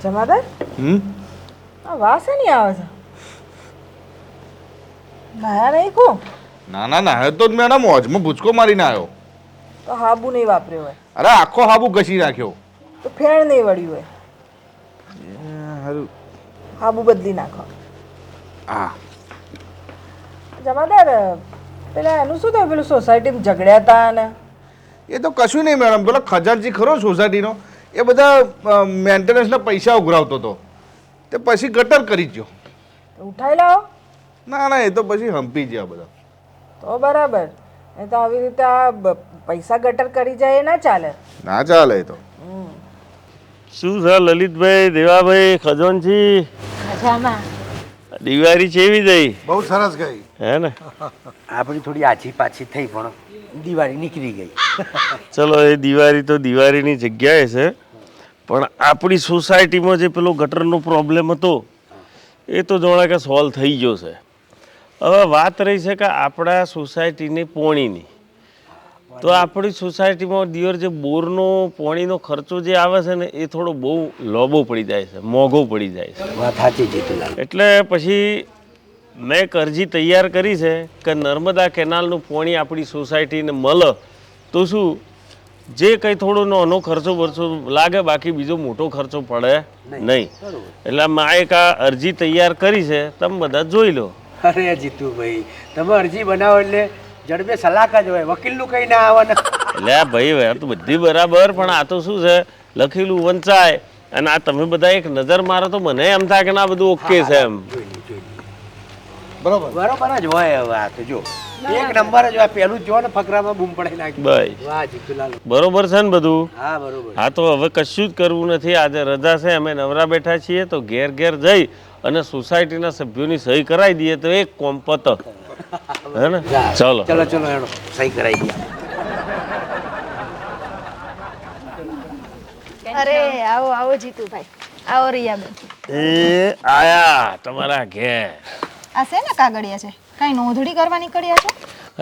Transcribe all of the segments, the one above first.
જમાદાર આ વાસ નહીં આવે છે નાયા નહીં કો ના ના ના તો જ મેં એના મોજમાં ભૂચકો મારીને આવ્યો. તો હાબુ નહીં વાપર્યો હોય અરે આખો હાબુ ઘસી નાખ્યો. તો ફેણ નહીં વળ્યું હોય હારું. હાબુ બદલી નાખો. હા જમાદાર પેલા એનું શું થયું પેલું સોસાયટીમાં ઝઘડ્યા હતા ને એ તો કશું નહીં મેડમ. પેલો ખજાનજી ખરો સોસાયટીનો એ બધા મેન્ટેનન્સના પૈસા ઉઘરાવતો હતો તે પછી ગટર કરી ગયો. તો ઉઠાઈ લાવો. ના ના એ તો પછી હંપી ગયા બધા. તો બરાબર એ તો આવી રીતે આ પૈસા ગટર કરી જાય એ ના ચાલે. ના ચાલે એ તો. શું છે લલિતભાઈ, દેવાભાઈ, ખજાનજી? દિવાળી કેવી ગઈ? બહુ સરસ ગઈ. હે ને? આપણી થોડી આછી પાછી થઈ પણ દિવાળી નીકળી ગઈ. ચલો એ દિવાળી તો દિવાળીની જગ્યાએ છે, પણ આપણી સોસાયટીમાં જે પેલો ગટરનો પ્રોબ્લેમ હતો એ તો જોણે કે સોલ્વ થઈ ગયો છે. હવે વાત રહી છે કે આપણા સોસાયટીની પોણીની. તો આપણી સોસાયટીમાં દિયર જે બોરનો પોણીનો ખર્ચો જે આવે છે ને એ થોડો બહુ લોબો પડી જાય છે, મોંઘો પડી જાય છે. વાત સાચી જીતુલાલ. એટલે પછી મેં એક અરજી તૈયાર કરી છે કે નર્મદા કેનાલનું પાણી આપણી સોસાયટીને મળે તો શું જે કંઈ થોડો નાનો ખર્ચો બરચો લાગે, બાકી બીજો મોટો ખર્ચો પડે નહીં. એટલે મેં એક આ અરજી તૈયાર કરી છે, તમે બધા જોઈ લો. અરે જીતુભાઈ, તમે અરજી બનાવો એટલે જડબે સલાહ જ હોય, વકીલનું કંઈ ના આવે ને. એટલે આ ભાઈ હવે તો બધી બરાબર, પણ આ તો શું છે લખેલું વંચાય. અને આ તમે બધા એક નજર મારો તો મને એમ થાય કે ના બધું ઓકે છે એમ. બરોબર બરોબર જ હોય. હવે આ તો જો એક નંબર જ હોય, પેલું જ જો ને ફકરામાં બૂમ પડાઈ નાખી. ભાઈ વાહ જીતુલાલ, બરોબર છે ને બધું? હા બરોબર. હા તો હવે કશું જ કરવું નથી. આજે રજા છે, અમે નવરા બેઠા છીએ, તો ઘેર ઘેર જઈ અને સોસાયટીના સભ્યોની સહી કરાવી દઈએ તો એક કોમ પત. હે ને? ચલો ચલો ચલો હેડો સહી કરાવી દઈએ. અરે આવો આવો જીતુભાઈ, આવો રિયાબેન. એ આયા તમારા ઘેર. આ છે ને કાગળિયા છે, કઈ નોંધણી કરવા નીકળ્યા છો?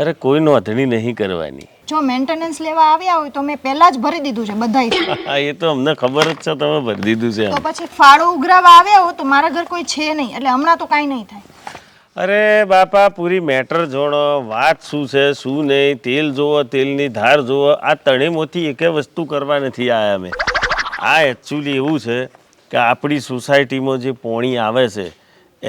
અરે કોઈ નોંધણી નહીં કરવાની. જો મેન્ટેનન્સ લેવા આવ્યા હોય તો મેં પહેલા જ ભરી દીધું છે બધાય. એ તો અમને ખબર જ છે, તમે ભરી દીધું છે. તો પછી ફાળો ઉઘરાવા આવ્યા હો તો મારા ઘર કોઈ છે નહીં, એટલે હમણાં તો કાંઈ નહીં થાય. અરે બાપા, પૂરી મેટર જોડો, વાત શું છે શું નહીં, તેલ જોવો, તેલની ધાર જોવો. આ તણેમાંથી એકે વસ્તુ કરવા નથી આવ્યા અમે. આ એકચ્યુઅલી એવું છે કે આપણી સોસાયટીમાં જે પોણી આવે છે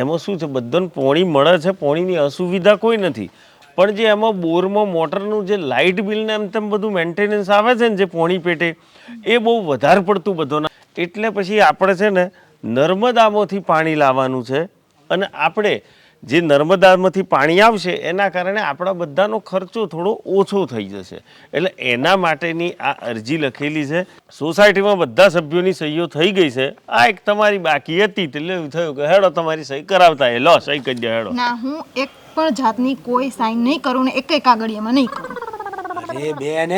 એમાં શું છે, બધાને પોણી મળે છે, પોણીની અસુવિધા કોઈ નથી. પણ જે એમાં બોરમાં મોટરનું જે લાઇટ બિલ ને એમ તેમ બધું મેન્ટેનન્સ આવે છે ને જે પોણી પેટે, એ બહુ વધારે પડતું બધોના. એટલે પછી આપણે છે ને નર્મદામાંથી પાણી લાવવાનું છે, અને આપણે જે નર્મદામાંથી પાણી આવશે એના કારણે આપણા બધાનો ખર્ચો થોડો ઓછો થઈ જશે. એટલે એના માટેની આ અરજી લખેલી છે. સોસાયટીમાં બધા સભ્યોની સહીઓ થઈ ગઈ છે. આ એક તમારી બાકી હતી, એટલે એવું થયું કે હેડો તમારી સહી કરાવતા. એ લો સહી કરી દો હેડો. ના, હું એક પણ જાતની કોઈ સાઈન નહીં કરું ને એકેય કાગળિયામાં નહીં કરું. અરે બેન,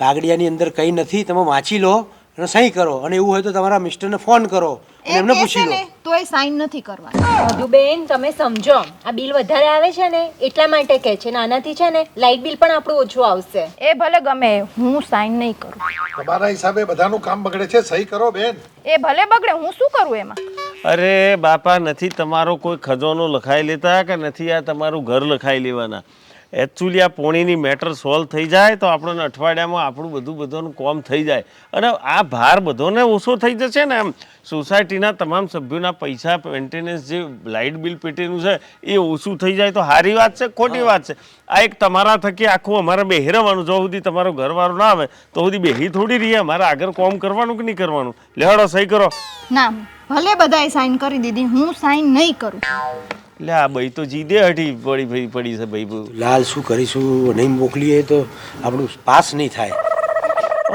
કાગડિયાની અંદર કંઈ નથી, તમે વાંચી લો અને સહી કરો. અને એવું હોય તો તમારા મિસ્ટરને ફોન કરો અને એમને પૂછી લો. તોય સાઈન નથી કરવાની. મધુબેન, તમે સમજો, આ બિલ વધારે આવે છે ને એટલા માટે કહે છે, નાનાથી છે ને લાઇટ બિલ પણ આપણું ઓછું આવશે. એ ભલે ગમે, હું સાઈન નહીં કરું. તમારા હિસાબે બધાનું કામ બગડે છે, સહી કરો બેન. એ ભલે બગડે, હું શું કરું એમાં? અરે બાપા, નથી તમારો કોઈ ખજાનો લખાઈ લેતા કે નથી આ તમારું ઘર લખાઈ લેવાના. એકચ્યુઅલી આ પોણીની મેટર સોલ્વ થઈ જાય તો આપણને અઠવાડિયામાં આપણું બધાનું કામ થઈ જાય, અને આ ભાર બધાને ઓછો થઈ જશે ને. એમ સોસાયટીના તમામ સભ્યોના પૈસા મેન્ટેનન્સ જે લાઇટ બિલ પેટેનું છે એ ઓછું થઈ જાય તો સારી વાત છે, ખોટી વાત છે? આ એક તમારા થકી આખું અમારે બેહી રહેવાનું. જો સુધી તમારો ઘરવાળો ના આવે તો સુધી બેહી થોડી રહીએ. અમારે આગળ કામ કરવાનું કે નહીં કરવાનું? લેવાડો સહી કરો. ના, ભલે બધાએ સાઈન કરી દીધી, હું સાઈન નહીં કરું. એટલે આ ભાઈ તો જીદે હટી પડી છે ભાઈ. લાલ શું કરીશું, નહીં મોકલીએ તો આપણું પાસ નહીં થાય.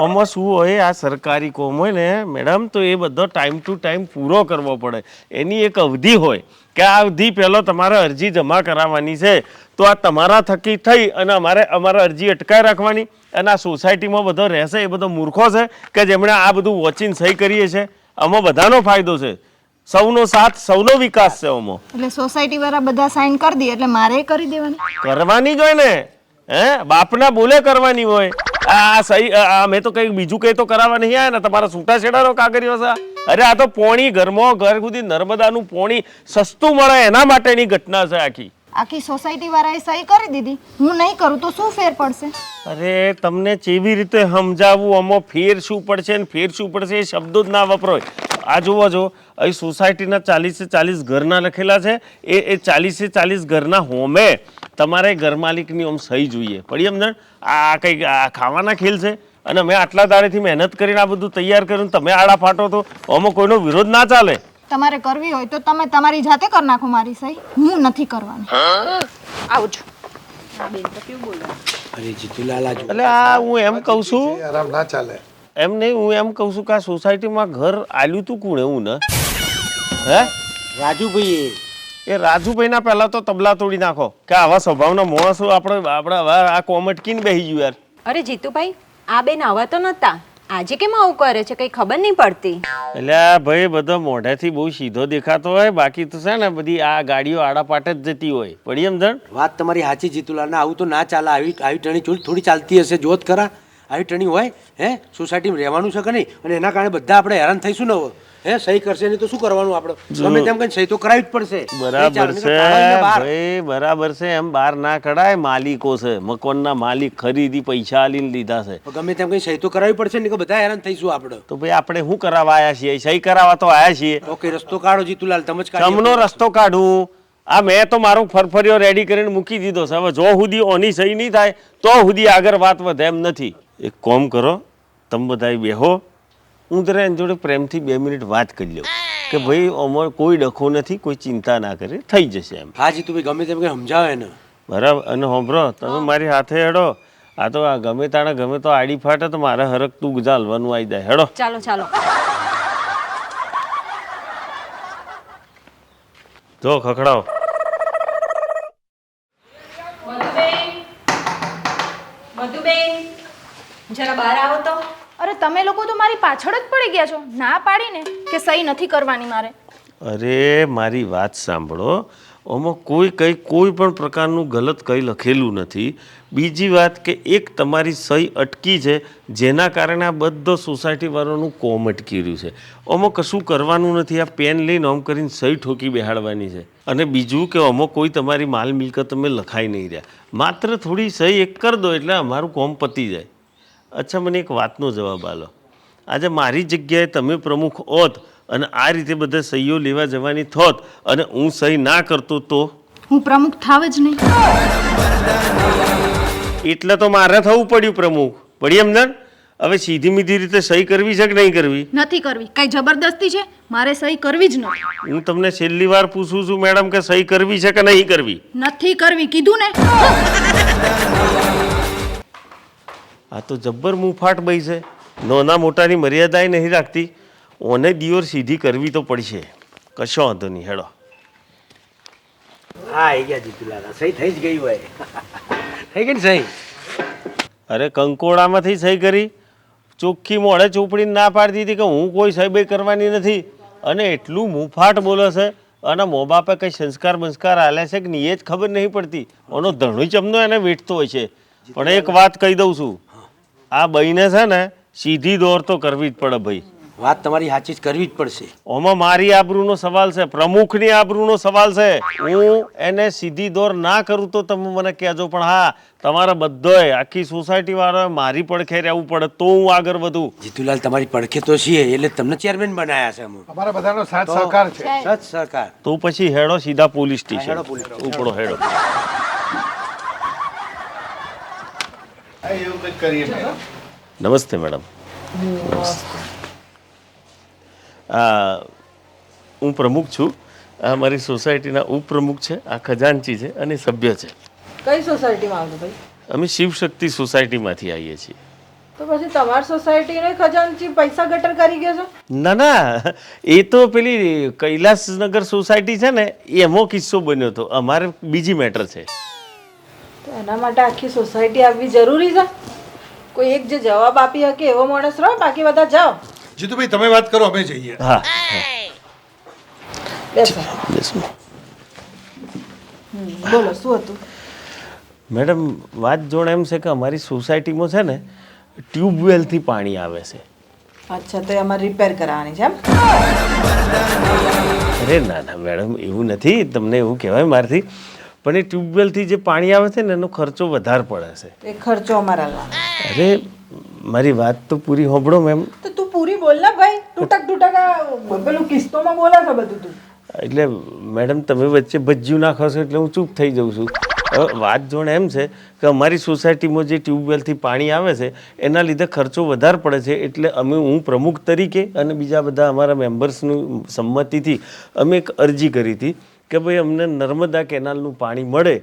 આમાં શું હોય, આ સરકારી કોમ હોય ને મેડમ, તો એ બધો ટાઈમ ટુ ટાઈમ પૂરો કરવો પડે. એની એક અવધિ હોય કે આ અવધિ પહેલો તમારે અરજી જમા કરાવવાની છે, તો આ તમારા થકી થઈ અને અમારે અરજી અટકાઈ રાખવાની. અને આ સોસાયટીમાં બધો રહેશે એ બધો મૂર્ખો છે કે જેમણે આ બધું વોચિંગ સહી કરીએ છે. આમાં બધાનો ફાયદો છે, સૌનો સાથ, સૌનો વિકાસ છે આમાં. એટલે સોસાયટી વાળા બધા સાઈન કરી દે એટલે મારે કરી દેવાની? કરવાની જ હોય ને. હે, બાપના બોલે કરવાની હોય. આ સહી મેં તો કઈ બીજું કઈ તો કરાવવા નહીં આવ્યા ને. તમારા છૂટા છેડાનો કાગળિયો છે. અરે આ તો પોણી ઘરમાં ઘર સુધી નર્મદાનું પોણી સસ્તું મળે એના માટેની ઘટના છે આખી. આખી સોસાયટી વાળાએ સહી કરી દીધી, હું નહીં કરું તો શું ફેર પડશે? અરે તમને કેવી રીતે સમજાવવું, આમાં ફેર શું પડશે ને ફેર શું પડશે એ શબ્દો જ ના વપરાય. આ જોવો છો, અહીં સોસાયટીના 40 ઘરના લખેલા છે. એ 40 ઘરના હોમે તમારે ઘર માલિકની આમ સહી જોઈએ પડી સમજણ. આ કંઈક ખાવાના ખેલ છે અને મેં આટલા દાડેથી મહેનત કરીને આ બધું તૈયાર કર્યું, તમે આડા ફાટો તો આમાં કોઈનો વિરોધ ના ચાલે. તમારે કરવી હોય તો તમે તમારી જાતે કરી નાખો મારી સહી, હું નથી કરવાની. આવજો. અરે જીતુલાલ આ જો એટલે આ હું એમ કહું છું, આરામ ના ચાલે. એમ નહીં, હું એમ કહું છું કે આ સોસાયટીમાં ઘર આલ્યું તું કોણ એવું ને? હે રાજુભાઈ એ રાજુભાઈના પહેલા તો તબલા તોડી નાખો કે આવા સ્વભાવના માણસો આપણે હવે આ કોમટકીને બેસી ગયું યાર. અરે જીતુભાઈ, આ બેન આવા તો નતા, આજે કેમ આવું કરે છે કઈ ખબર નહીં પડતી. એટલે આ ભાઈ બધો મોઢેથી બહુ સીધો દેખાતો હોય, બાકી તો છે ને બધી આ ગાડીઓ આડા પાટે જ જતી હોય. પડી સમજણ? વાત તમારી સાચી જીતુલાલ, આવું તો ના ચાલે. આવી ટણી થોડી ચાલતી હશે, જોત ખરા. આવી ટણી હોય હે સોસાયટીમાં રહેવાનું છે કે નહીં? અને એના કારણે બધા આપણે હેરાન થઈશું ને હવે. હે સહી કરશે નહીં તો શું કરવાનું આપણે? ગમે તેમ કઈ સહી તો કરાવી જ પડશે. બરાબર છે ભાઈ, બરાબર છે. એમ બહાર ના કઢાય, માલિકો છે, મકાનના માલિક ખરીદી પૈસા આલીને લીધા છે. ગમે તેમ કઈ સહી તો કરાવી પડશે ને, કે બધા હેરાન થઈશું આપણે. તો ભાઈ આપણે શું કરાવવા આવ્યા છીએ? સહી કરાવવા તો આવ્યા છીએ. ઓકે, રસ્તો કાઢો જીતુલાલ, તમે જ કાઢો. તમનો રસ્તો કાઢું? આ મેં તો મારો ફરફરિયો રેડી કરીને મૂકી દીધો છે. હવે જો સુધી ઓની સહી નહીં થાય તો સુધી આગળ વાત વધે એમ નથી. એક કામ કરો, તમે બધા બેહો, હું જરા એની જોડે પ્રેમથી 2 મિનિટ વાત કરી લઉં કે ભાઈ અમારે કોઈ ડખો નથી, કોઈ ચિંતા ના કરે, થઈ જશે એમ. હા જીતુભાઈ, ગમે તેમ કઈ સમજાવે ને. બરાબર. અને હોંભરો, તમે મારી હાથે હેડો. આ તો આ ગમે તાણે ગમે તો આડી ફાટે તો મારે હરક તું ગુજા હલવાનું આવી જાય. હેડો ચાલો ચાલો. જો ખખડાવો. મધુબેન, જરા બહાર આવો તો. અરે તમે લોકો તો મારી પાછળ જ પડી ગયા છો, ના પાડીને કે સહી નથી કરવાની મારે. અરે મારી વાત સાંભળો, આમાં કોઈ પણ પ્રકારનું ગલત કંઈ લખેલું નથી. બીજી વાત કે એક તમારી સહી અટકી છે, જેના કારણે આ બધો સોસાયટીવાળાનું કોમ અટકી રહ્યું છે. આમાં કશું કરવાનું નથી. આ પેન લઈને આમ કરીને સહી ઠોકી બેહાડવાની છે. અને બીજું કે આમાં કોઈ તમારી માલ મિલકત તમે લખાઈ નહીં રહ્યા, માત્ર થોડી સહી એક કરી દો એટલે અમારું કોમ પતી જાય. અચ્છા, મને એક વાતનો જવાબ આલો. આજે મારી જગ્યાએ તમે પ્રમુખ હોત અને આ રીતે બધા સહીઓ લેવા જવાની થોત અને હું સહી ના કરતો તો? હું પ્રમુખ થાવ જ નહીં. એટલે તો મારે થવું પડ્યું પ્રમુખ. પડી સમજણ? હવે સીધી મીધી રીતે સહી કરવી છે કે નહીં કરવી? નથી કરવી. કઈ જબરદસ્તી છે? મારે સહી કરવી જ નથી. હું તમને છેલ્લી વાર પૂછું છું મેડમ કે સહી કરવી છે કે નહીં કરવી? નથી કરવી કીધું ને. આ તો જબ્બર મુફાટ બઈ છે, નાના મોટાની મર્યાદાએ નહીં રાખતી. ઓને દિયોર સીધી કરવી તો પડશે. કશો વાંધો નહીં, હેડો. હા આવી ગયા જીતુલાલ, સહી થઈ જ ગઈ હોય. થઈ ગઈ ને સહી? અરે કંકોડામાંથી સહી કરી, ચોખ્ખી મોઢે ચોપડીને ના પાડી દીધી કે હું કોઈ સહી બઈ કરવાની નથી. અને એટલું મુફાટ બોલે છે. અને મો બાપે કંઈ સંસ્કાર હાલે છે કે નહીં એ જ ખબર નહીં પડતી. ઓનો ધણું ચમનો એને વેઠતો હોય છે. પણ એક વાત કહી દઉં છું, આ બઈને છે ને સીધી દોર તો કરવી જ પડે ભાઈ. વાત તમારી સાચી જ કરવી જ પડશે. ઓમાં મારી આબરૂનો સવાલ છે, પ્રમુખની આબરૂનો સવાલ છે. હું એને સીધી દોર ના કરું તો તમે મને કહેજો, પણ હા તમારા બધોય આખી સોસાયટી વાળા મારી પડખે રહેવું પડે તો હું આગળ વધું. જીતુલાલ તમારી પડખે તો છીએ એટલે તમને ચેરમેન બનાયા છે અમે. અમારા બધાનો સાથ સહકાર છે. સચ સરકાર. તો પછી હેડો સીધા પોલીસ સ્ટેશન. હેડો પોલીસ ઉપડો હેડો. એવું કંઈક કરીએ મેડમ. નમસ્તે મેડમ. હું પ્રમુખ છું. આ મારી સોસાયટીના ઉપપ્રમુખ છે, આ ખજાનચી છે અને સભ્ય છે. કઈ સોસાયટીમાં આવજો ભાઈ? અમે શિવશક્તિ સોસાયટીમાંથી આવીએ છીએ. તો પછી તમારી સોસાયટીને ખજાનચી પૈસા ગટર કરી ગયો છો? ના ના, એ તો પેલી કૈલાસનગર સોસાયટી છે ને એમાં કિસ્સો બન્યો હતો. અમારે બીજી મેટર છે. તો એના માટે આખી સોસાયટી આવવી જરૂરી છે? કોઈ એક જે જવાબ આપી શકે એવો માણસ રહો, બાકી બધા જાઓ. જીતુભાઈ તમે વાત કરો, અમે જઈએ. હા બેસો. બેસો. બોલો શું હતું? મેડમ વાત જોણ એમ છે કે અમારી સોસાયટીમાં છે ને ટ્યુબવેલથી પાણી આવે છે. અચ્છા તો એ અમારે રિપેર કરાવવાની છે એમ? અરે ના ના મેડમ એવું નથી, તમને એવું કહેવાય મારથી, પણ એ ટ્યુબવેલથી જે પાણી આવે છે ને એનો ખર્ચો વધારે પડે છે. એ ખર્ચો અમારે હાલવાનો. અરે મારી વાત તો પૂરી સાંભળો મેમ. તો તું પૂરી બોલ ને ભાઈ, તૂટક આ પેલું કિસ્તોમાં બોલે છે બધું તું. એટલે મેડમ તમે વચ્ચે ભજ્યું નાખો છો એટલે હું ચૂપ થઈ જાઉં છું. હવે વાત જોણે એમ છે કે અમારી સોસાયટીમાં જે ટ્યુબવેલથી પાણી આવે છે એના લીધે ખર્ચો વધારે પડે છે, એટલે હું પ્રમુખ તરીકે અને બીજા બધા અમારા મેમ્બર્સની સંમતિથી અમે એક અરજી કરી હતી કે ભાઈ અમને નર્મદા કેનાલનું પાણી મળે,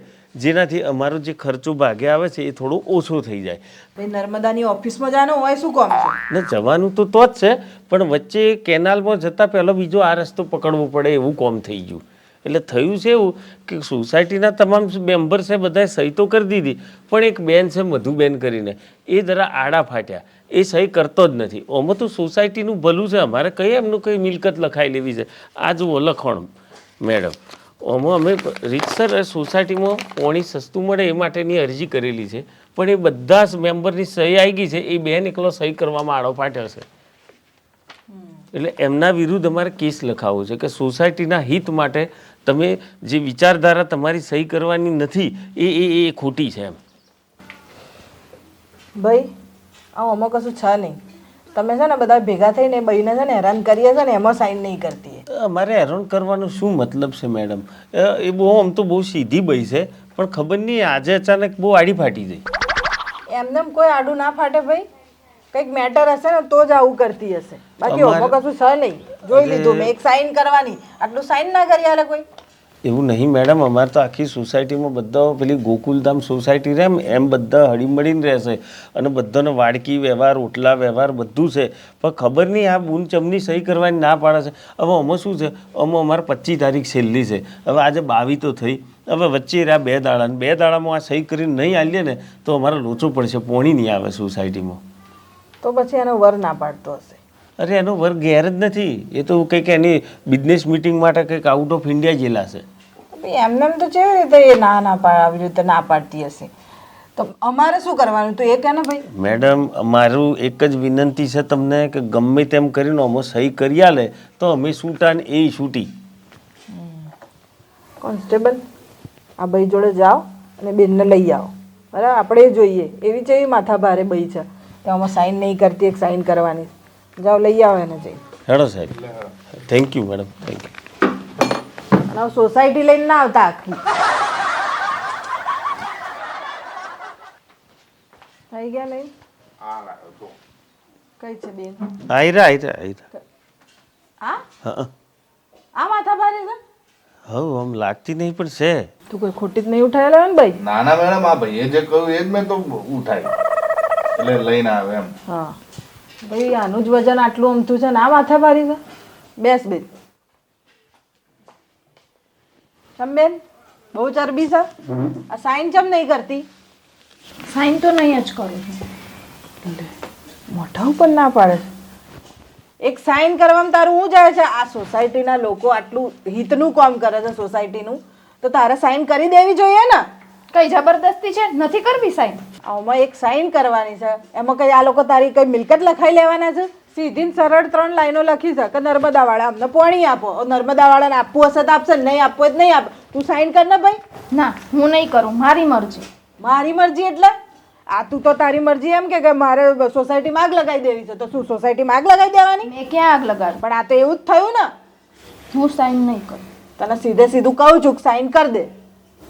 જેનાથી અમારો જે ખર્ચો ભાગે આવે છે એ થોડો ઓછો થઈ જાય. ભાઈ નર્મદાની ઓફિસમાં જવાનું હોય શું કામ છે? ને જવાનું તો જ છે, પણ વચ્ચે કેનાલમાં જતાં પહેલાં બીજો આ રસ્તો પકડવો પડે એવું કોમ થઈ ગયું. એટલે થયું છે એવું કે સોસાયટીના તમામ મેમ્બર્સે બધાએ સહી તો કરી દીધી, પણ એક બેન છે મધુબેન કરીને, એ જરા આડા ફાટ્યા, એ સહી કરતો જ નથી. આમાં તો સોસાયટીનું ભલું છે, અમારે કઈ એમનું કંઈ મિલકત લખાઈ લેવી છે. આ જુઓ લખણ મેડમ, આમાં અમે રીતસર સોસાયટીમાં પાણી સસ્તું મળે એ માટેની અરજી કરેલી છે, પણ એ બધા જ મેમ્બરની સહી આવી ગઈ છે, એ બેન એકલો સહી કરવામાં આડો ફાટ્યો છે. એટલે એમના વિરુદ્ધ અમારે કેસ લખાવવો છે કે સોસાયટીના હિત માટે તમે જે વિચારધારા તમારી સહી કરવાની નથી એ ખોટી છે એમ. ભાઈ આ આમાં કશું છે નહીં. તમે છે ને બધા ભેગા થઈને બહીને છે ને હેરાન કરીએ છે ને એમાં સાઈન નહીં કરતી. અમારે હેરાન કરવાનો શું મતલબ છે મેડમ? એ બહુ આમ તો બહુ સીધી બઈ છે, પણ ખબર નહીં આજે અચાનક બહુ આડી ફાટી ગઈ. એમને કોઈ આડું ના ફાટે ભાઈ, કંઈક મેટર હશે ને તો જ આવું કરતી હશે, બાકી આમાં કશું છે નહીં. જોઈ લીધું મેં, એક સાઈન કરવાની, આટલું સાઈન ના કરી આલે કોઈ. એવું નહીં મેડમ, અમારે તો આખી સોસાયટીમાં બધા પેલી ગોકુલધામ સોસાયટી રહે એમ બધા હળીમળીને રહેશે, અને બધાનો વાડકી વ્યવહાર, ઓટલા વ્યવહાર બધું છે, પણ ખબર નહીં આ બૂન ચમની સહી કરવાની ના પાડે છે. હવે આમાં શું છે, આમાં અમારે 25 તારીખ છેલ્લી છે, હવે આજે 22 તો થઈ, હવે વચ્ચે રહ્યા 2 દાડા, 2 દાડામાં આ સહી કરીને નહીં આલીએ ને તો અમારે લોચો પડશે, પોણી નહીં આવે સોસાયટીમાં. તો પછી એનો વર ના પાડતો હશે. અરે એનો વર્ગ ઘેર જ નથી, એ તો કંઈક એની બિઝનેસ મિટિંગ માટે કંઈક આઉટ ઓફ ઇન્ડિયા ગયેલા છે. એમને તો કેવી રીતે એ આવી રીતે ના પાડતી હશે? તો અમારે શું કરવાનું તો એ કે ને ભાઈ. મેડમ અમારું એક જ વિનંતી છે તમને કે ગમે તેમ કરીને અમે સહી કરી આલે તો અમે છૂટા ને એ છૂટી. કોન્સ્ટેબલ આ ભાઈ જોડે જાઓ અને બેનને લઈ આવો, બરાબર? આપણે જોઈએ એવી જેવી માથા ભારે ભાઈ છે તો આમાં સાઈન નહીં કરતી, એક સાઈન કરવાની. જાઓ લઈ આવો એને જઈ. હેડો સાહેબ, thank you madam, thank you. અને સોસાયટી લઈને ના આવતા આખી. થઈ ગયા લઈ? કઈ છે બેન? આયરા. આ હા આ માથા ભારે છે? હવે આમ લાગતી નહીં પણ છે. તું કોઈ ખોટી જ નહીં ઉઠાયેલા હોય ને ભાઈ? ના ના મેડમ, આ ભાઈએ જે કહ્યું એ જ મેં તો ઉઠાય એટલે લઈને આવે એમ. હા ભાઈ આનું જ વજન આટલું અમથું છે ને આ માથા ભારી છે? બેસ બેન. બેન બહુ ચરબી છે, આ સાઈન ચમ નહીં કરતી? સાઈન તો નહીં જ કરું છું. મોઢા ઉપર ના પાડે છે. એક સાઈન કરવામાં તારું શું જાય છે? આ સોસાયટીના લોકો આટલું હિતનું કામ કરે છે સોસાયટીનું, તો તારે સાઈન કરી દેવી જોઈએ ને. કઈ જબરદસ્તી છે? નથી કરવી સાઈન. આમાં એક સાઈન કરવાની છે, એમાં કઈ આ લોકો તારી કઈ મિલકત લખાઈ લેવાના છે? સીધી સરળ 3 લાઈનો લખી છે કે નર્મદા વાળા અમને પાણી આપો, નર્મદા વાળાને આપવું હશે તો આપશે, નહીં આપવું જ નહીં આપે. તું સાઈન કર ને ભાઈ. ના હું નહીં કરું, મારી મરજી. મારી મરજી એટલે આ તું તો તારી મરજી એમ કે મારે સોસાયટીમાં આગ લગાવી દેવી છે, તો શું સોસાયટીમાં આગ લગાવી દેવાની? મેં ક્યાં આગ લગાડ? પણ આ તો એવું જ થયું ને. હું સાઈન નહીં કરું. તને સીધે સીધું કહું છું સાઈન કરી દે.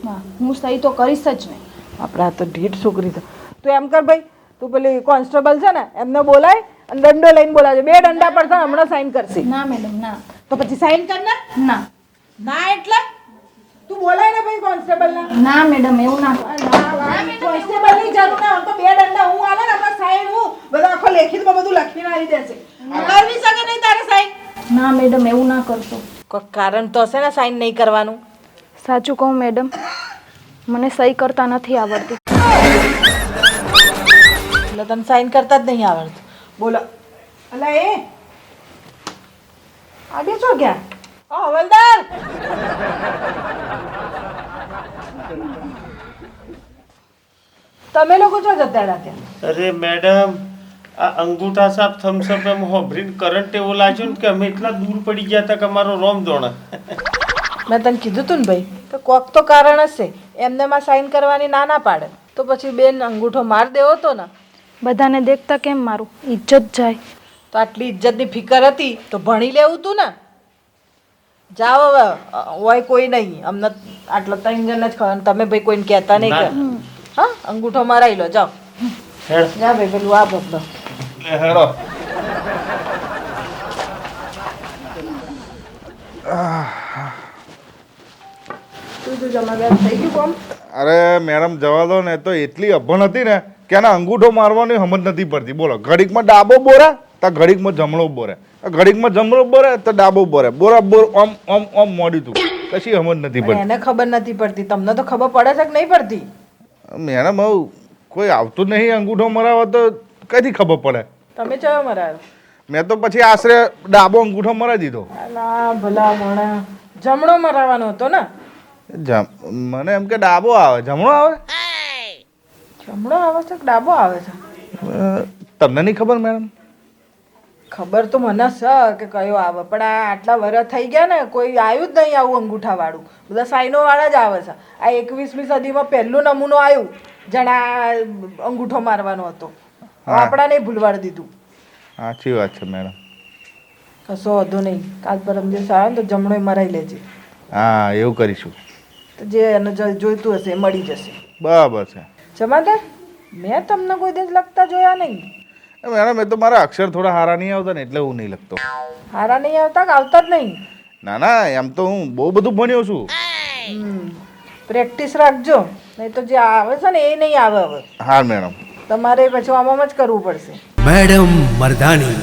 ના હું સહી તો કરીશ જ નહીં. આપણે આ તો ઢીઠ છોકરી છે. તું એમ કર ભાઈ, તું પેલી કોન્સ્ટેબલ છે ને એમને બોલાય અને દંડો લઈને બોલાવજો. 2 દંડા પડશે, હમણાં સાઈન કરશે. ના મેડમ ના. તો પછી સાઈન કર ને. ના ના એટલે તું બોલાય ને ભાઈ કોન્સ્ટેબલ ના. ના મેડમ એવું ના કરું. કોન્સ્ટેબલ ની જરૂર ના હોય તો 2 દંડા હું આલે ને આપણે સાઈન હું બધા આખો લેખિતમાં બધું લખીને આવી દેશે. કરવી શકે નહીં તારે સાઈન? ના મેડમ એવું ના કરશો. કોઈ કારણ તો હશે ને સાઈન નહીં કરવાનું. સાચું કહું મેડમ, મને સહી કરતા નથી આવડતી. એટલે તને સાઈન કરતા જ નહીં આવડતું. બોલો અલા એ આગે છો ક્યાં? ઓ હવલદાર, તમે લોકો છો જતા રહ્યા ત્યાં? અરે મેડમ આ અંગૂઠા સાપ થમ્સઅપ એમ હોભરીને કરંટ એવો લાગ્યો ને કે અમે એટલા દૂર પડી ગયા હતા કે અમારો રોમ દોણે. મેં તને કીધું તું ને ભાઈ તો કોક તો કારણ હશે એમને માં સાઈન કરવાની ના પાડે તો પછી બેન અંગૂઠો માર દેવો તો ને. બધાને દેખતા કેમ મારું ઇજ્જત જાય. તો આટલી ઇજ્જતની ફિકર હતી તો ભણી લેવું તું ને. જાઓ હવે હોય કોઈ નહીં અમને આટલા 3 જણ જ ખબર તમે ભાઈ કોઈને કહેતા નહીં કે હા અંગૂઠો મરાઈ લો જાઓ હેડ. જા ભાઈ પેલું આ બદલો લે હેડો. તું જમાદાર થઈ ગયું કોમ. અરે મેડમ જવા દો ને તો એટલી અભણ હતી ને કે આના અંગૂઠો મારવાની સમજ નથી પડતી. બોલો ઘડીકમાં ડાબો બોરે તો ઘડીકમાં જમણો બોરે, ઘડીકમાં જમણો બોરે તો ડાબો બોરે, બોરા બોર ઓમ ઓમ ઓમ મોડ્યું તું કશી સમજ નથી પણ પડતી. એને ખબર નથી પડતી તમને તો ખબર પડે છે કે નહીં પડતી. મેડમ હવે કોઈ આવતું જ નહીં અંગૂઠો મરાવવા તો કઈથી ખબર પડે. તમે ચયો મરાયો. મેં તો પછી આશરે ડાબો અંગૂઠો મરાવી દીધો. ના ભલા મોણા જમણો મરાવાનો હતો ને. મને એમ કે ડાબો આવે, જમણો આવે. જમણો આવે છે કે ડાબો આવે છે તમને નહીં ખબર મેડમ? ખબર તો મને છે કે કયો આવે પણ આ આટલા વર્ષ થઈ ગયા ને કોઈ આવ્યું જ નહીં આવું અંગૂઠા વાળું. બધા સાઈનો વાળા જ આવે છે. આ 21મી સદીમાં પહેલું નમૂનો આવ્યું જણા અંગૂઠો મારવાનો હતો. આપણા નહીં ભૂલવાડી દીધું. સાચી વાત છે મેડમ. કશો વાંધો નહીં કાલ પરમ દિવસ આવે ને તો જમણો મરાઈ લેજે. હા એવું કરીશું. તો જે એને જોઈતું હશે એ મળી જશે. બરાબર છે. જમાદાર મેં તમને કોઈ દિવસ લખતા જોયા નહીં. મેડમ એ તો મારા અક્ષર થોડા સારા નહીં આવતા ને એટલે હું નહીં લખતો. હારા નહીં આવતા કે આવતા જ નહીં. ના ના એમ તો હું બહુ બધું ભણ્યો છું. પ્રેક્ટિસ રાખજો નહીં તો જે આવે છે ને એ નહીં આવે હવે. હા મેડમ. તમારે પછી આમાં જ કરવું પડશે. મેડમ મરદાની